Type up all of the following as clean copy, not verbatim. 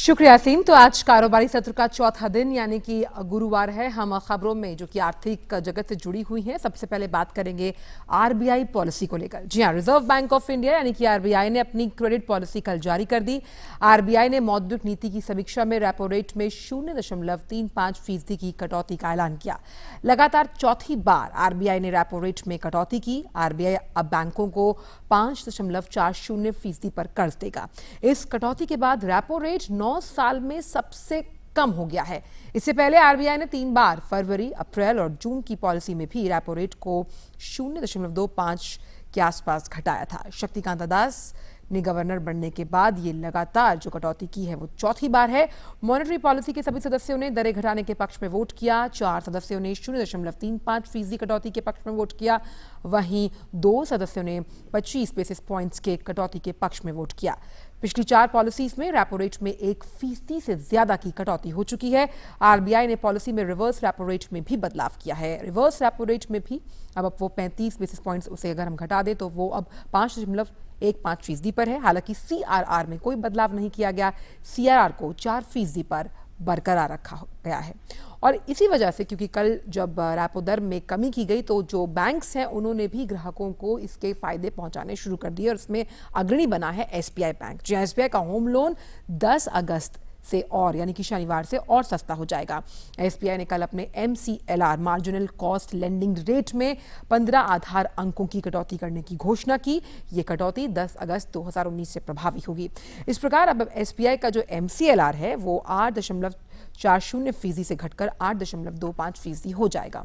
शुक्रिया असीम। तो आज कारोबारी सत्र का चौथा दिन यानी कि गुरुवार है। हम खबरों में जो कि आर्थिक जगत से जुड़ी हुई हैं, सबसे पहले बात करेंगे आरबीआई पॉलिसी को लेकर। जी हां, रिजर्व बैंक ऑफ इंडिया यानी कि आरबीआई ने अपनी क्रेडिट पॉलिसी कल जारी कर दी। आरबीआई ने मौद्रिक नीति की समीक्षा में रेपो रेट में 0.35% की कटौती का ऐलान किया। लगातार चौथी बार आरबीआई ने रेपो रेट में कटौती की। आरबीआई अब बैंकों को 5.40% पर कर्ज देगा। इस कटौती के बाद रेपो रेट 9 साल में सबसे कम हो गया है। इससे पहले आरबीआई ने 3 बार फरवरी, अप्रैल और जून की पॉलिसी में भी रेपो रेट को 0.25 के आसपास घटाया था। शक्तिकांत दास ने गवर्नर बनने के बाद ये लगातार जो कटौती की है वो चौथी बार है। मॉनेटरी पॉलिसी के सभी सदस्यों ने दरें घटाने के पक्ष में वोट किया। 4 सदस्यों ने 0.35% कटौती के पक्ष में वोट किया। वहीं 2 सदस्यों ने 25 बेसिस पॉइंट्स के कटौती के पक्ष में वोट किया। पिछली 4 पॉलिसीज में रेपो रेट में 1% से ज्यादा की कटौती हो चुकी है। आरबीआई ने पॉलिसी में रिवर्स रेपो रेट में भी बदलाव किया है। रिवर्स रेपो रेट में भी अब वो 35 बेसिस पॉइंट्स, उसे अगर हम घटा दें तो वो अब 5.15% पर है। हालांकि सीआरआर में कोई बदलाव नहीं किया गया। सीआरआर को 4% पर बरकरार रखा गया है। और इसी वजह से, क्योंकि कल जब रेपो दर में कमी की गई तो जो बैंक्स हैं उन्होंने भी ग्राहकों को इसके फायदे पहुंचाने शुरू कर दिए और इसमें अग्रणी बना है एसबीआई बैंक। जी, एसबीआई का होम लोन 10 अगस्त से और यानी कि शनिवार से और सस्ता हो जाएगा। एसबीआई ने कल अपने MCLR marginal cost lending rate में 15 आधार अंकों की कटौती करने की घोषणा की। ये कटौती 10 अगस्त 2019 से प्रभावी होगी। इस प्रकार अब एसबीआई का जो एमसीएलआर है वो 8.40% से घटकर 8.25% हो जाएगा।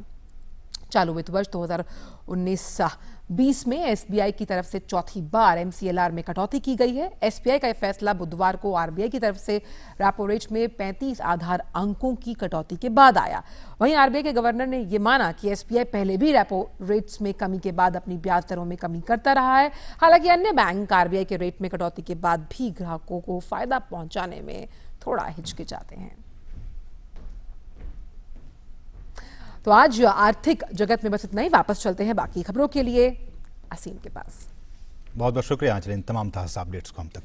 चालू वित्त वर्ष 2019-20 में एसबीआई की तरफ से चौथी बार एमसीएलआर में कटौती की गई है। एसबीआई का यह फैसला बुधवार को आरबीआई की तरफ से रेपो रेट में 35 आधार अंकों की कटौती के बाद आया। वहीं आरबीआई के गवर्नर ने यह माना कि एसबीआई पहले भी रेपो रेट्स में कमी के बाद अपनी ब्याज दरों में कमी करता रहा है। हालांकि अन्य बैंक आरबीआई के रेट में कटौती के बाद भी ग्राहकों को फायदा पहुंचाने में थोड़ा हिचकिचाते हैं। तो आज आर्थिक जगत में बस इतना ही। वापस चलते हैं बाकी खबरों के लिए असीम के पास। बहुत बहुत शुक्रिया आंचल, इन तमाम ताज़ा अपडेट्स को हम तक